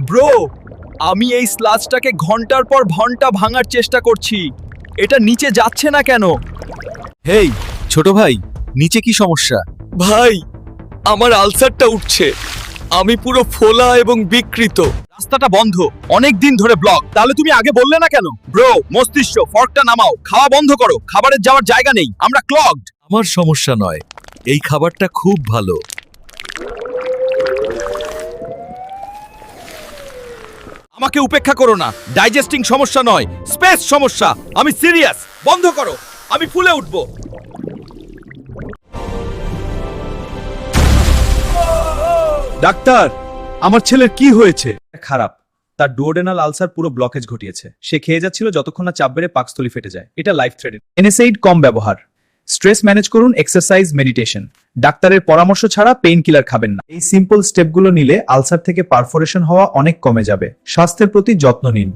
Bro, আমি এই স্লাজটাকে ঘন্টার পর ঘন্টা ভাঙার চেষ্টা করছি, এটা নিচে যাচ্ছে না কেন? হেই ছোট ভাই, নিচে কি সমস্যা? ভাই, আমার আলসারটা উঠছে, আমি পুরো ফোলা এবং বিকৃত। রাস্তাটা বন্ধ, অনেক দিন ধরে ব্লক। তাহলে তুমি আগে বললে না কেন? ব্রো, মস্তিষ্ক, ফর্কটা নামাও, খাওয়া বন্ধ করো, খাবারের যাওয়ার জায়গা নেই, আমরা ক্লগড। আমার সমস্যা নয়, এই খাবারটা খুব ভালো। আমাকে উপেক্ষা করো না, ডাইজেস্টিং সমস্যা নয়, স্পেস সমস্যা। আমি সিরিয়াস, বন্ধ করো, আমি ফুলে উঠব। ডাক্তার, আমার ছেলের কি হয়েছে? খারাপ, তার ডুওডেনাল আলসার পুরো ব্লকেজ ঘটিয়েছে। সে খেয়ে যাচ্ছিল যতক্ষণ না চাপ বেড়ে পাকস্থলী ফেটে যায়। এটা লাইফ থ্রেটেনিং। এনএসএইড কম ব্যবহার, স্ট্রেস ম্যানেজ করুন, এক্সারসাইজ, মেডিটেশন। ডাক্তারের পরামর্শ ছাড়া পেইন কিলার খাবেন না। এই সিম্পল স্টেপগুলো নিলে আলসার থেকে পারফোরেশন হওয়া অনেক কমে যাবে। স্বাস্থ্যের প্রতি যত্ন নিন।